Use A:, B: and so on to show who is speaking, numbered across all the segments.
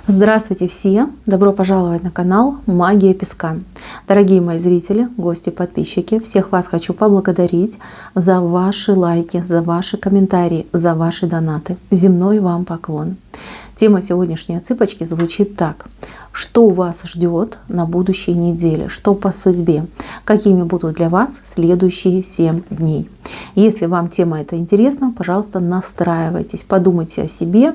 A: Здравствуйте все! Добро пожаловать на канал Магия Песка. Дорогие мои зрители, гости, подписчики, всех вас хочу поблагодарить за ваши лайки, за ваши комментарии, за ваши донаты. Земной вам поклон. Тема сегодняшней цыпочки звучит так. Что вас ждет на будущей неделе? Что по судьбе? Какими будут для вас следующие 7 дней? Если вам тема эта интересна, пожалуйста, настраивайтесь, подумайте о себе.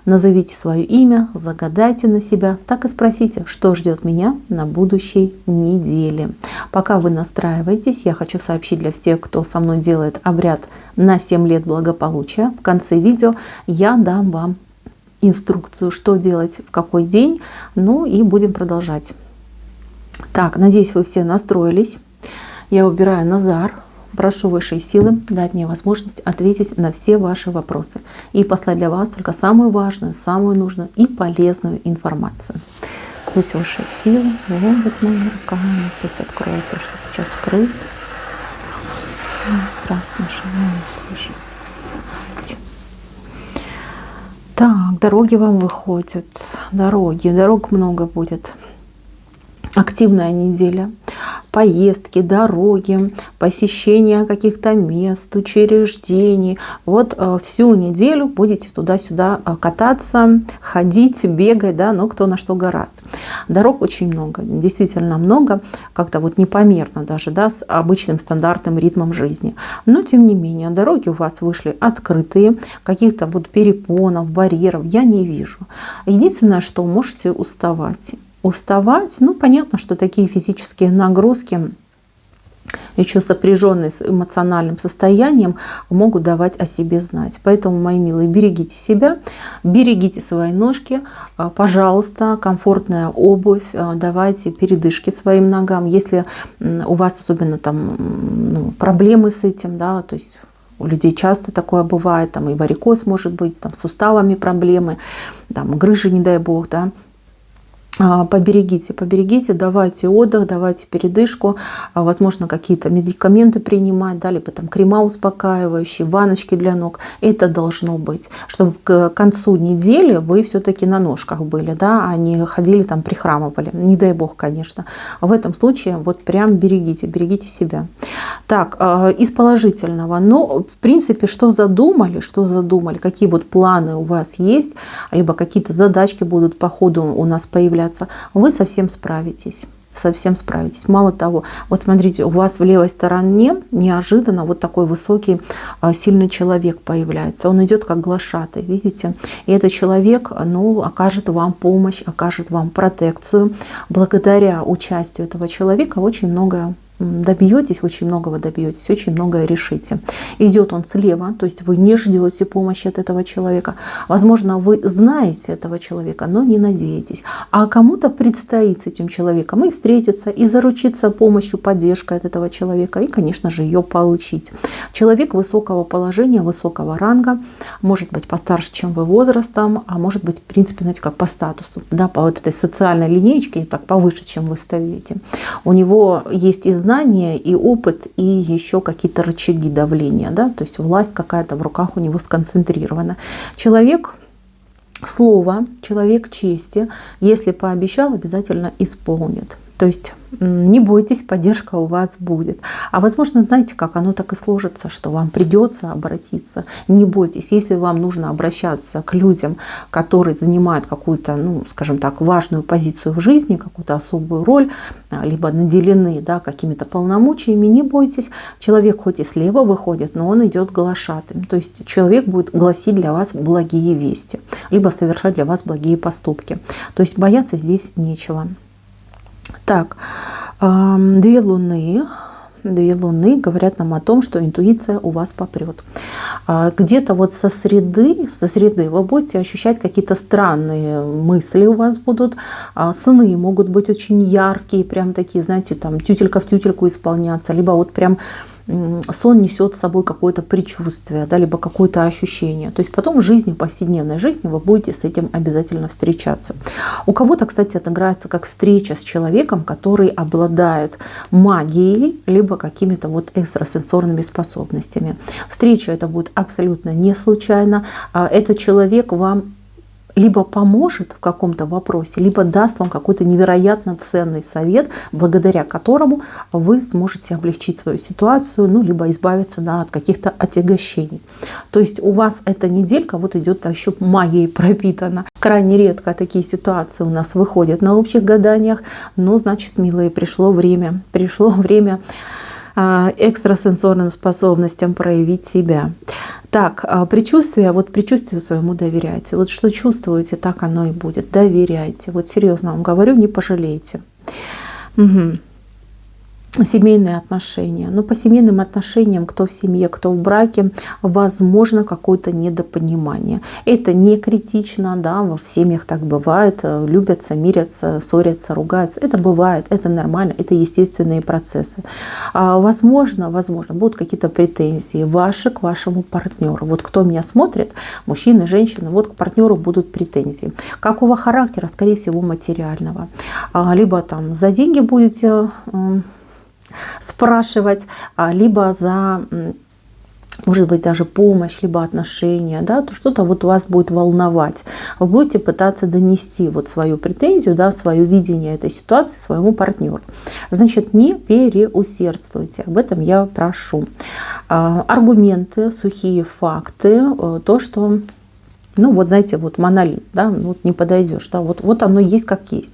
A: Назовите свое имя, загадайте на себя, так и спросите, что ждет меня на будущей неделе. Пока вы настраиваетесь, я хочу сообщить для всех, кто со мной делает обряд на 7 лет благополучия. В конце видео я дам вам инструкцию, что делать в какой день, ну и будем продолжать. Так, надеюсь, вы все настроились. Я убираю Назар. Прошу высшие силы дать мне возможность ответить на все ваши вопросы и послать для вас только самую важную, самую нужную и полезную информацию. Пусть высшие силы ведут моими руками, пусть откроют то, что сейчас скрыто. Страстно желаю слышать. Так, дороги вам выходят. Дорог много будет. Активная неделя. Поездки, дороги, посещение каких-то мест, учреждений. Вот всю неделю будете туда-сюда кататься, ходить, бегать, да, но кто на что гораст. Дорог очень много, действительно много, как-то вот непомерно даже, да, с обычным стандартным ритмом жизни. Но тем не менее, дороги у вас вышли открытые, каких-то вот перепонов, барьеров я не вижу. Единственное, что можете уставать, ну понятно, что такие физические нагрузки, еще сопряженные с эмоциональным состоянием, могут давать о себе знать. Поэтому, мои милые, берегите себя, берегите свои ножки, пожалуйста, комфортная обувь, давайте передышки своим ногам. Если у вас особенно там проблемы с этим, да, то есть у людей часто такое бывает, там и варикоз может быть, там с суставами проблемы, там грыжи, не дай бог, да. Поберегите, давайте отдых, давайте передышку, возможно, какие-то медикаменты принимать, да, либо там крема успокаивающие, ванночки для ног. Это должно быть, чтобы к концу недели вы все-таки на ножках были, да, а не ходили там, прихрамывали. Не дай бог, конечно. В этом случае вот прям берегите себя. Так, из положительного, ну, в принципе, что задумали, какие вот планы у вас есть, либо какие-то задачки будут по ходу у нас появляться, вы совсем справитесь. Мало того, вот смотрите, у вас в левой стороне неожиданно вот такой высокий, сильный человек появляется. Он идет как глашатый, видите? И этот человек, окажет вам помощь, окажет вам протекцию. Благодаря участию этого человека очень многое добьетесь, очень многого добьетесь, очень многое решите. Идет он слева, то есть вы не ждете помощи от этого человека. Возможно, вы знаете этого человека, но не надеетесь. А кому-то предстоит с этим человеком и встретиться, и заручиться помощью, поддержкой от этого человека, и, конечно же, ее получить. Человек высокого положения, высокого ранга, может быть постарше, чем вы возрастом, а может быть, в принципе, знаете, как по статусу, да, по вот этой социальной линеечке, так повыше, чем вы стоите. У него есть и знания, и опыт, и еще какие-то рычаги давления, да, то есть власть какая-то в руках у него сконцентрирована. Человек слова, человек чести, если пообещал, обязательно исполнит. То есть не бойтесь, поддержка у вас будет. А возможно, знаете как, оно так и сложится, что вам придется обратиться. Не бойтесь, если вам нужно обращаться к людям, которые занимают какую-то, скажем так, важную позицию в жизни, какую-то особую роль, либо наделены, да, какими-то полномочиями, не бойтесь. Человек хоть и слева выходит, но он идет глашатым. То есть человек будет гласить для вас благие вести, либо совершать для вас благие поступки. То есть бояться здесь нечего. Так, две луны говорят нам о том, что интуиция у вас попрет. Где-то вот со среды вы будете ощущать какие-то странные мысли у вас будут. Сны могут быть очень яркие, прям такие, знаете, там тютелька в тютельку исполняться, либо вот прям сон несет с собой какое-то предчувствие, да, либо какое-то ощущение. То есть потом в жизни, повседневной жизни вы будете с этим обязательно встречаться. У кого-то, кстати, отыграется как встреча с человеком, который обладает магией, либо какими-то вот экстрасенсорными способностями. Встреча это будет абсолютно не случайно. Этот человек вам либо поможет в каком-то вопросе, либо даст вам какой-то невероятно ценный совет, благодаря которому вы сможете облегчить свою ситуацию, ну, либо избавиться, да, от каких-то отягощений. То есть у вас эта неделька вот идет еще магией пропитана. Крайне редко такие ситуации у нас выходят на общих гаданиях, но, значит, милые, пришло время экстрасенсорным способностям проявить себя. Так, предчувствие, вот предчувствию своему доверяйте. Вот что чувствуете, так оно и будет. Доверяйте. Вот серьезно вам говорю, не пожалеете. Угу. Семейные отношения. Но по семейным отношениям, кто в семье, кто в браке, возможно какое-то недопонимание. Это не критично, да, в семьях так бывает. Любятся, мирятся, ссорятся, ругаются. Это бывает, это нормально, это естественные процессы. Возможно, будут какие-то претензии ваши к вашему партнеру. Вот кто меня смотрит, мужчины, женщины, вот к партнеру будут претензии. Какого характера? Скорее всего, материального. Либо там за деньги будете спрашивать, либо за, может быть, даже помощь, либо отношения, да, то что-то вот вас будет волновать. Вы будете пытаться донести вот свою претензию, да, свое видение этой ситуации своему партнеру. Значит, не переусердствуйте, об этом я прошу. Аргументы, сухие факты, то, что... Ну вот, знаете, вот монолит, да, вот не подойдешь, да, вот оно есть как есть.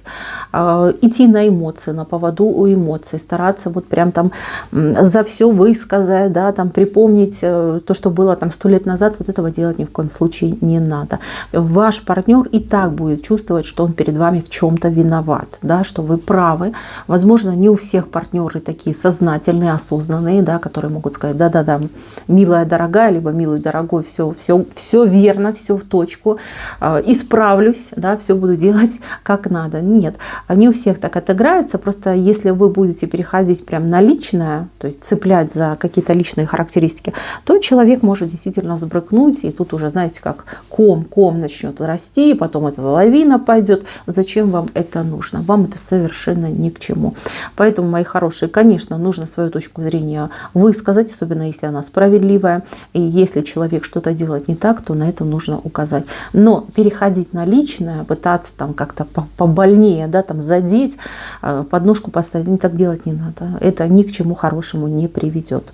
A: Идти на эмоции, на поводу у эмоций, стараться вот прям там за все высказать, да, там припомнить то, что было там 100 лет назад, вот этого делать ни в коем случае не надо. Ваш партнер и так будет чувствовать, что он перед вами в чем-то виноват, да, что вы правы. Возможно, не у всех партнеры такие сознательные, осознанные, да, которые могут сказать: да-да-да, милая, дорогая, либо милый, дорогой, все верно, все в точку, исправлюсь, да, все буду делать как надо. Нет, не у всех так отыграется. Просто если вы будете переходить прям на личное, то есть цеплять за какие-то личные характеристики, то человек может действительно взбрыкнуть, и тут уже, знаете, как ком начнет расти, потом эта лавина пойдет. Зачем вам это нужно? Вам это совершенно ни к чему. Поэтому, мои хорошие, конечно, нужно свою точку зрения высказать, особенно если она справедливая. И если человек что-то делает не так, то на это нужно указать. Но переходить на личное, пытаться там как-то побольнее, да, там задеть, подножку поставить, так делать не надо. Это ни к чему хорошему не приведет.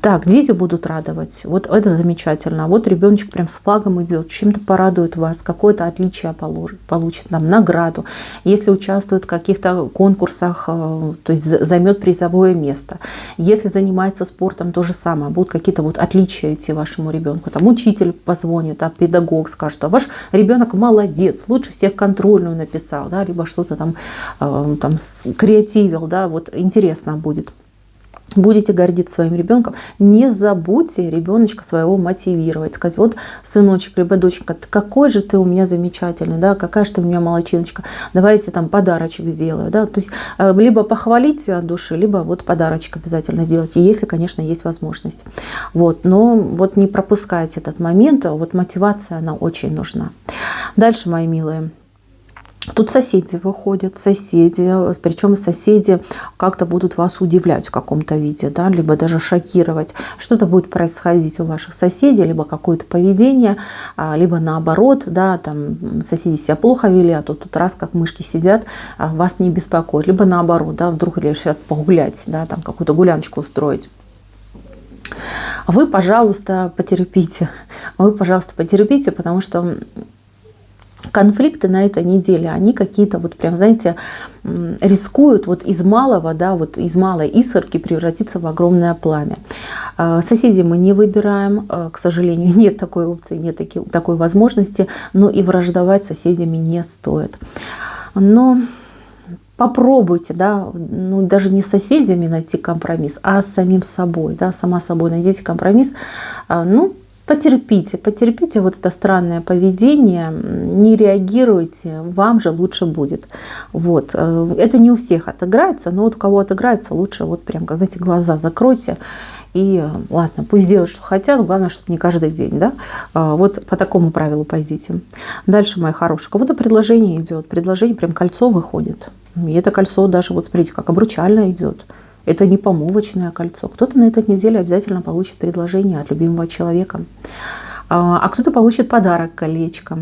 A: Так, дети будут радовать. Вот это замечательно. Вот ребеночек прям с флагом идет, чем-то порадует вас, какое-то отличие получит, там, награду. Если участвует в каких-то конкурсах, то есть займет призовое место. Если занимается спортом, то же самое. Будут какие-то вот отличия идти вашему ребенку. Там учитель позвонит, педагог скажет: а ваш ребенок молодец, лучше всех контрольную написал, да, либо что-то там креативил, да, вот интересно будет. Будете гордиться своим ребенком, не забудьте ребеночка своего мотивировать, сказать: вот, сыночек, либо доченька, какой же ты у меня замечательный, да, какая же ты у меня молодчиночка, давайте там подарочек сделаю, да, то есть либо похвалить от души, либо вот подарочек обязательно сделать, если, конечно, есть возможность. Вот, но вот не пропускайте этот момент, вот мотивация, она очень нужна. Дальше, мои милые. Тут соседи выходят, причем соседи как-то будут вас удивлять в каком-то виде, да, либо даже шокировать. Что-то будет происходить у ваших соседей, либо какое-то поведение, либо наоборот, да, там соседи себя плохо вели, а тут раз как мышки сидят, вас не беспокоят, либо наоборот, да, вдруг решат погулять, да, там какую-то гуляночку устроить. Вы, пожалуйста, потерпите, потому что конфликты на этой неделе, они какие-то вот прям, знаете, рискуют вот из малого, да, вот из малой искорки превратиться в огромное пламя. Соседей мы не выбираем, к сожалению, нет такой опции, нет такой возможности, но и враждовать с соседями не стоит. Но попробуйте, да, ну, даже не с соседями найти компромисс, а с самим собой, да, сама собой найдите компромисс, ну, потерпите вот это странное поведение, не реагируйте, вам же лучше будет. Вот. Это не у всех отыграется, но вот у кого отыграется, лучше вот прям, как, знаете, глаза закройте и ладно, пусть делают, что хотят, главное, чтобы не каждый день, да. Вот по такому правилу пойдите. Дальше, мои хорошие, у кого-то предложение идет, предложение, прям кольцо выходит. И это кольцо даже, вот смотрите, как обручальное идет. Это не помолвочное кольцо. Кто-то на этой неделе обязательно получит предложение от любимого человека. А кто-то получит подарок, колечко.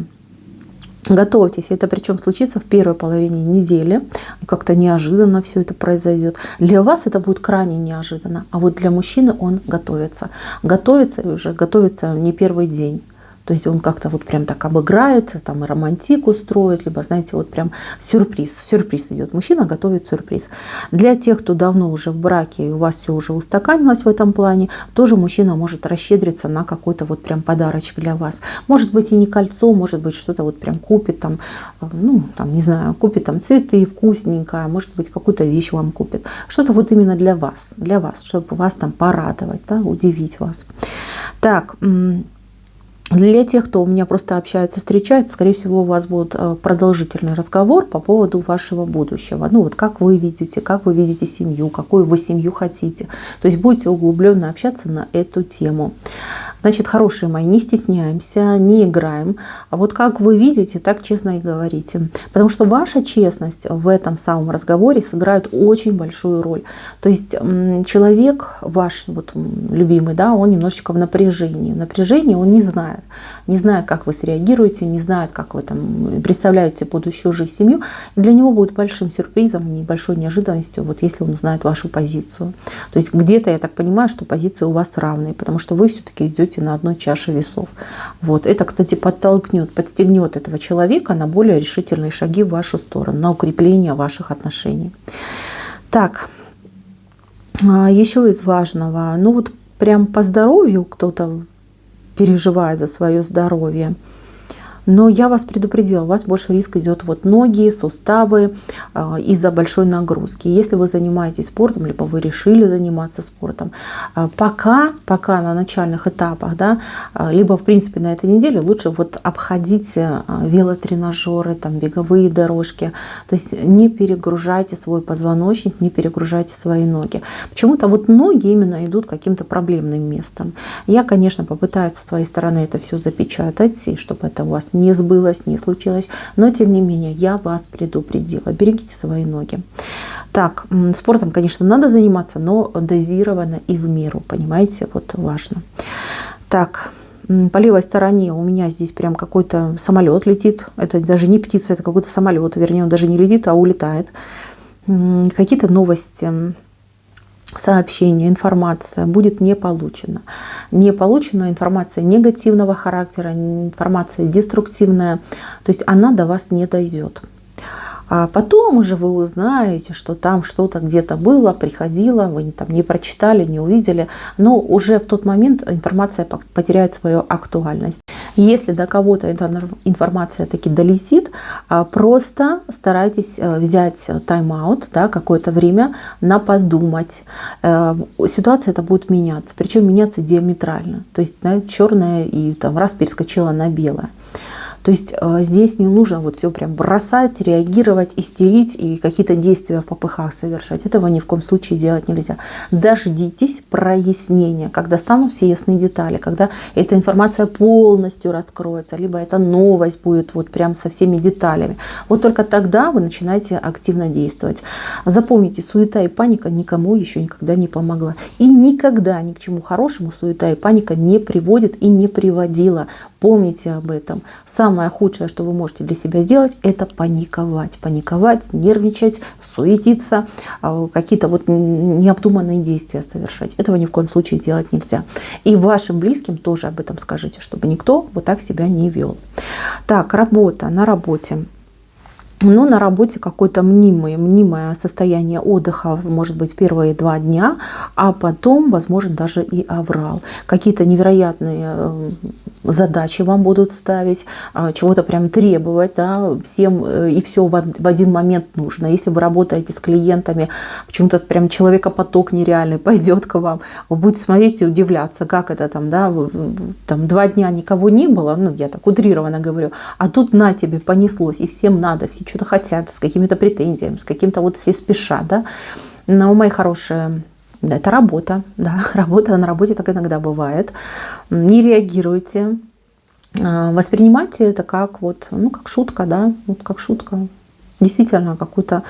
A: Готовьтесь, это причем случится в первой половине недели, как-то неожиданно все это произойдет. Для вас это будет крайне неожиданно, а вот для мужчины он готовится. Готовится и уже готовится не первый день. То есть он как-то вот прям так обыграет, там и романтику строит, либо, знаете, вот прям сюрприз идет. Мужчина готовит сюрприз. Для тех, кто давно уже в браке, и у вас все уже устаканилось в этом плане, тоже мужчина может расщедриться на какой-то вот прям подарочек для вас. Может быть и не кольцо, может быть что-то вот прям купит там, ну, там, не знаю, купит там цветы вкусненькое, может быть какую-то вещь вам купит. Что-то вот именно для вас, чтобы вас там порадовать, да, удивить вас. Так, для тех, кто у меня просто общается, встречается, скорее всего, у вас будет продолжительный разговор по поводу вашего будущего. Ну вот как вы видите семью, какую вы семью хотите. То есть будете углубленно общаться на эту тему. Значит, хорошие мои, не стесняемся, не играем. А вот как вы видите, так честно и говорите. Потому что ваша честность в этом самом разговоре сыграет очень большую роль. То есть человек ваш, вот, любимый, да, он немножечко в напряжении. В напряжении он не знает, как вы среагируете, не знает, как вы там представляете будущую жизнь, семью. И для него будет большим сюрпризом, небольшой неожиданностью, вот если он узнает вашу позицию. То есть где-то, я так понимаю, что позиции у вас равные, потому что вы все-таки идете на одной чаше весов. Вот. Это, кстати, подстегнет этого человека на более решительные шаги в вашу сторону, на укрепление ваших отношений. Так, еще из важного, ну вот прям по здоровью кто-то переживает за свое здоровье. Но я вас предупредила, у вас больше риск идет вот ноги, суставы из-за большой нагрузки. Если вы занимаетесь спортом, либо вы решили заниматься спортом, пока на начальных этапах, да, либо в принципе на этой неделе лучше вот обходить велотренажеры, там, беговые дорожки. То есть не перегружайте свой позвоночник, не перегружайте свои ноги. Почему-то вот ноги именно идут каким-то проблемным местом. Я, конечно, попытаюсь со своей стороны это все запечатать, и чтобы это у вас не сбылось, не случилось. Но, тем не менее, я вас предупредила. Берегите свои ноги. Так, спортом, конечно, надо заниматься, но дозированно и в меру. Понимаете? Вот важно. Так, по левой стороне у меня здесь прям какой-то самолет летит. Это даже не птица, это какой-то самолет. Вернее, он даже не летит, а улетает. Какие-то новости, сообщение, информация будет не получена. Не получена информация негативного характера, информация деструктивная, то есть она до вас не дойдет. А потом уже вы узнаете, что там что-то где-то было, приходило, вы там не прочитали, не увидели, но уже в тот момент информация потеряет свою актуальность. Если до кого-то эта информация таки долетит, просто старайтесь взять тайм-аут, да, какое-то время на подумать. Ситуация эта будет меняться, причем меняться диаметрально. То есть, да, черное и там раз перескочило на белое. То есть здесь не нужно вот все прям бросать, реагировать, истерить и какие-то действия в попыхах совершать. Этого ни в коем случае делать нельзя. Дождитесь прояснения, когда станут все ясные детали, когда эта информация полностью раскроется, либо эта новость будет вот прям со всеми деталями. Вот только тогда вы начинаете активно действовать. Запомните, суета и паника никому еще никогда не помогла. И никогда ни к чему хорошему суета и паника не приводит и не приводила. Помните об этом. Самое худшее, что вы можете для себя сделать, это паниковать. Паниковать, нервничать, суетиться, какие-то вот необдуманные действия совершать. Этого ни в коем случае делать нельзя. И вашим близким тоже об этом скажите, чтобы никто вот так себя не вел. Так, работа. На работе. Ну, на работе какое-то мнимое состояние отдыха, может быть, первые 2 дня, а потом, возможно, даже и аврал. Какие-то невероятные задачи вам будут ставить, чего-то прям требовать, да, всем и все в один момент нужно. Если вы работаете с клиентами, почему-то прям человекопоток нереальный пойдет к вам, вы будете смотреть и удивляться, как это там, да, там 2 дня никого не было, ну, я так утрированно говорю, а тут на тебе понеслось, и всем надо, все что-то хотят, с какими-то претензиями, с каким-то вот все спешат, да. Но, мои хорошие, это работа, да, работа на работе так иногда бывает. Не реагируйте, воспринимайте это как вот, ну, как шутка, да, вот как шутка. Действительно, какой-то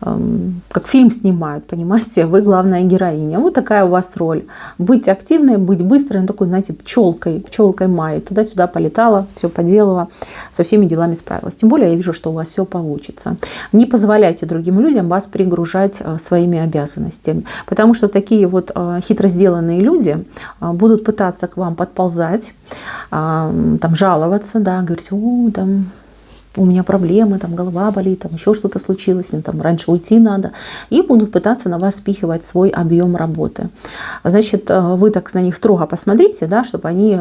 A: как фильм снимают, понимаете, вы главная героиня. Вот такая у вас роль. Быть активной, быть быстрой, такой, знаете, пчелкой Майей. Туда-сюда полетала, все поделала, со всеми делами справилась. Тем более я вижу, что у вас все получится. Не позволяйте другим людям вас перегружать своими обязанностями. Потому что такие вот хитро сделанные люди будут пытаться к вам подползать, там, жаловаться, да, говорить, там, у меня проблемы, там голова болит, там еще что-то случилось, мне там раньше уйти надо. И будут пытаться на вас спихивать свой объем работы. Значит, вы так на них строго посмотрите, да, чтобы они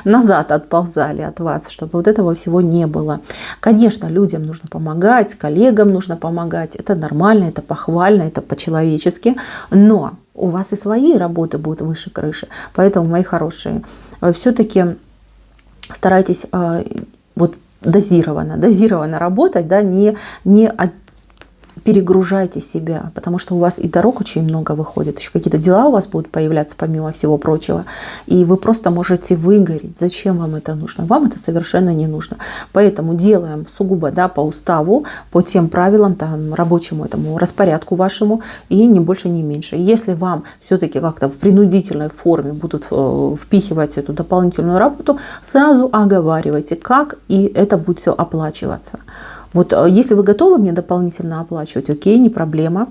A: назад отползали от вас, чтобы вот этого всего не было. Конечно, людям нужно помогать, коллегам нужно помогать. Это нормально, это похвально, это по-человечески. Но у вас и свои работы будут выше крыши. Поэтому, мои хорошие, все-таки старайтесь вот дозированно работать, да, не перегружайте себя, потому что у вас и дорог очень много выходит, еще какие-то дела у вас будут появляться помимо всего прочего, и вы просто можете выгореть. Зачем вам это нужно? Вам это совершенно не нужно. Поэтому делаем сугубо, да, по уставу, по тем правилам, там, рабочему этому распорядку вашему, и ни больше, ни меньше. Если вам все-таки как-то в принудительной форме будут впихивать эту дополнительную работу, сразу оговаривайте, как, и это будет все оплачиваться. Вот если вы готовы мне дополнительно оплачивать, окей, не проблема.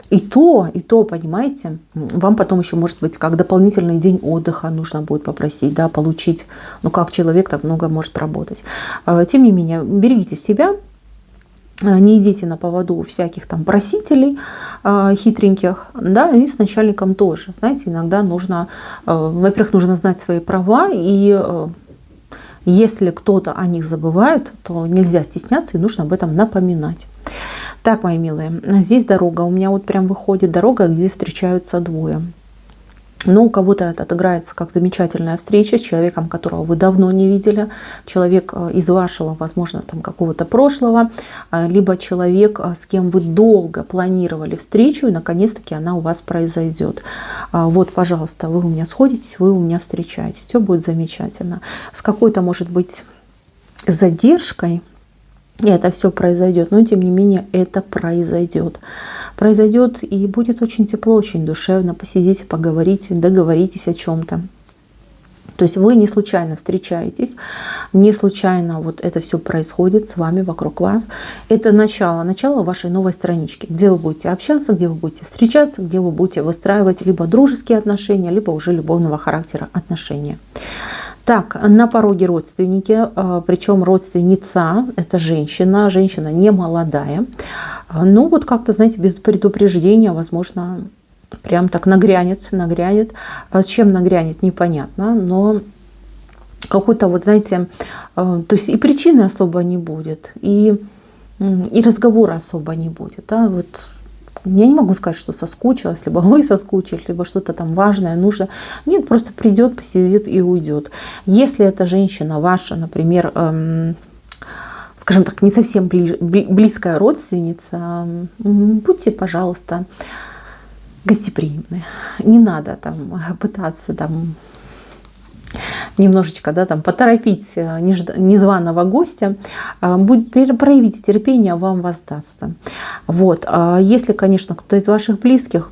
A: И то, понимаете, вам потом еще, может быть, как дополнительный день отдыха нужно будет попросить, да, получить. Ну, как человек так много может работать. Тем не менее, берегите себя, не идите на поводу всяких там просителей хитреньких, да, и с начальником тоже. Знаете, иногда нужно, во-первых, нужно знать свои права, и если кто-то о них забывает, то нельзя стесняться и нужно об этом напоминать. Так, мои милые, здесь дорога. У меня вот прям выходит дорога, где встречаются двое. Но у кого-то это отыграется как замечательная встреча с человеком, которого вы давно не видели, человек из вашего, возможно, там какого-то прошлого, либо человек, с кем вы долго планировали встречу, и наконец-таки она у вас произойдет. Вот, пожалуйста, вы у меня сходитесь, вы у меня встречаетесь, все будет замечательно. С какой-то, может быть, задержкой, и это все произойдет, но тем не менее это произойдет. Произойдет, и будет очень тепло, очень душевно. Посидите, поговорите, договоритесь о чем-то. То есть вы не случайно встречаетесь, не случайно вот это все происходит с вами, вокруг вас. Это начало вашей новой странички, где вы будете общаться, где вы будете встречаться, где вы будете выстраивать либо дружеские отношения, либо уже любовного характера отношения. Так, на пороге родственники, причем родственница, это женщина не молодая. Ну вот как-то, знаете, без предупреждения, возможно, прям так нагрянет. С чем нагрянет, непонятно, но какой-то вот, знаете, то есть и причины особо не будет, и разговора особо не будет. Да? Вот я не могу сказать, что соскучилась, либо вы соскучились, либо что-то там важное, нужно. Нет, просто придет, посидит и уйдет. Если эта женщина ваша, например, скажем так, не совсем близкая родственница, будьте, пожалуйста, гостеприимны. Не надо там пытаться там немножечко, да, там, поторопить незваного гостя, проявите терпение, вам воздастся. Вот. Если, конечно, кто-то из ваших близких,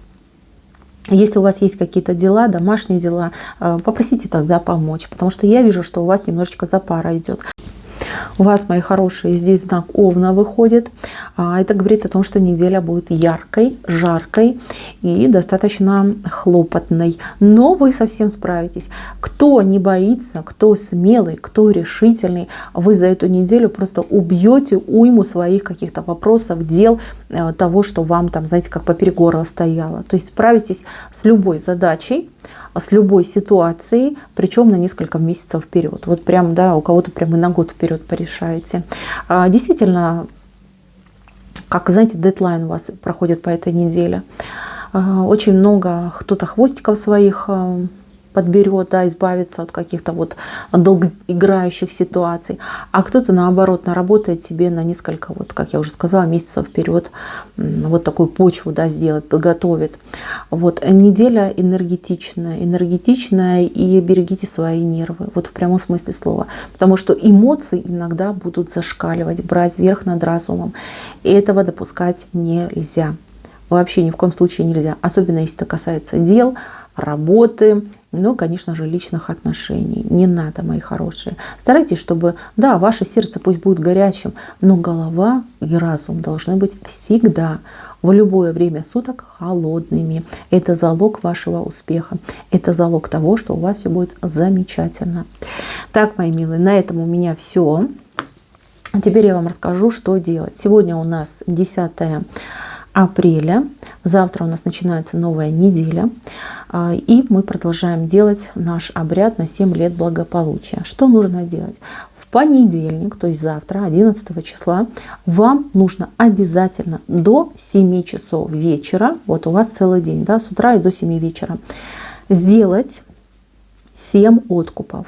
A: если у вас есть какие-то дела, домашние дела, попросите тогда помочь, потому что я вижу, что у вас немножечко запара идет. У вас, мои хорошие, здесь знак Овна выходит. Это говорит о том, что неделя будет яркой, жаркой и достаточно хлопотной. Но вы совсем справитесь. Кто не боится, кто смелый, кто решительный, вы за эту неделю просто убьете уйму своих каких-то вопросов, дел, того, что вам там, знаете, как поперек горла стояло. То есть справитесь с любой задачей, с любой ситуацией, причем на несколько месяцев вперед. Вот прям, да, у кого-то прям и на год вперед порешаете. Действительно, как, знаете, дедлайн у вас проходит по этой неделе. Очень много кто-то хвостиков своих подберет, да, избавиться от каких-то вот долгоиграющих ситуаций, а кто-то наоборот наработает себе на несколько, вот как я уже сказала, месяцев вперед вот такую почву, да, сделать, подготовит. Вот неделя энергетичная, и берегите свои нервы, вот в прямом смысле слова, потому что эмоции иногда будут зашкаливать, брать верх над разумом, и этого допускать нельзя. Вообще ни в коем случае нельзя, особенно если это касается дел, работы, ну, конечно же, личных отношений. Не надо, мои хорошие. Старайтесь, чтобы, да, ваше сердце пусть будет горячим, но голова и разум должны быть всегда, в любое время суток холодными. Это залог вашего успеха. Это залог того, что у вас все будет замечательно. Так, мои милые, на этом у меня все. Теперь я вам расскажу, что делать. Сегодня у нас 10 апреля. Завтра у нас начинается новая неделя. И мы продолжаем делать наш обряд на 7 лет благополучия. Что нужно делать? В понедельник, то есть завтра, 11 числа, вам нужно обязательно до 7 часов вечера, вот у вас целый день, да, с утра и до 7 вечера, сделать 7 откупов.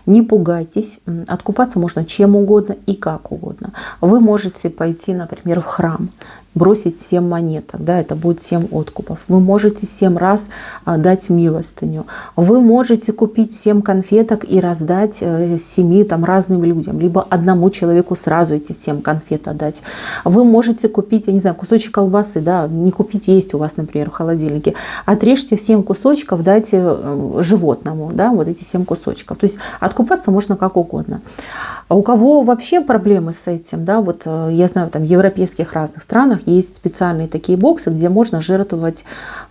A: Не пугайтесь, откупаться можно чем угодно и как угодно. Вы можете пойти, например, в храм, бросить 7 монеток, да, это будет 7 откупов. Вы можете 7 раз дать милостыню. Вы можете купить 7 конфеток и раздать 7 там разным людям, либо одному человеку сразу эти 7 конфет отдать. Вы можете купить, я не знаю, кусочек колбасы, да, не купить, есть у вас, например, в холодильнике. Отрежьте 7 кусочков, дайте животному, да, вот эти 7 кусочков. То есть откупаться можно как угодно. А у кого вообще проблемы с этим, да, вот я знаю, там в европейских разных странах есть специальные такие боксы, где можно жертвовать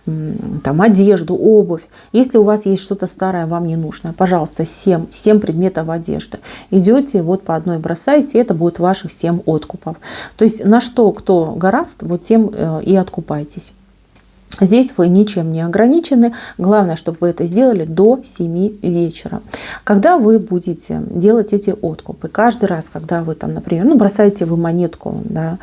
A: там одежду, обувь. Если у вас есть что-то старое, вам не нужное, пожалуйста, 7 предметов одежды. Идете, вот по одной бросаете, это будет ваших 7 откупов. То есть на что кто горазд, вот тем и откупайтесь. Здесь вы ничем не ограничены. Главное, чтобы вы это сделали до 7 вечера. Когда вы будете делать эти откупы, каждый раз, когда вы там, например, ну, бросаете вы монетку, да,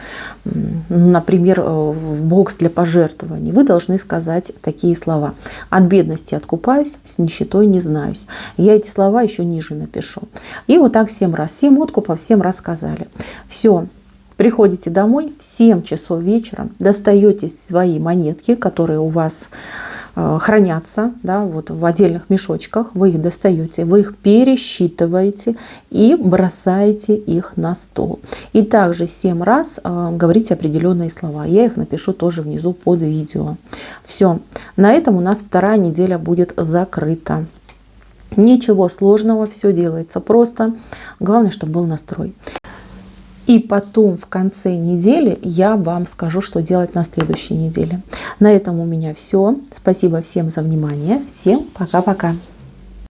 A: например, в бокс для пожертвований, вы должны сказать такие слова: от бедности откупаюсь, с нищетой не знаюсь. Я эти слова еще ниже напишу. И вот так 7 раз. 7 откупов 7 раз сказали. Все. Приходите домой в 7 часов вечера, достаете свои монетки, которые у вас хранятся, да, вот в отдельных мешочках, вы их достаете, вы их пересчитываете и бросаете их на стол. И также 7 раз говорите определенные слова. Я их напишу тоже внизу под видео. Все. На этом у нас 2-я неделя будет закрыта. Ничего сложного, все делается просто. Главное, чтобы был настрой. И потом в конце недели я вам скажу, что делать на следующей неделе. На этом у меня все. Спасибо всем за внимание. Всем пока-пока.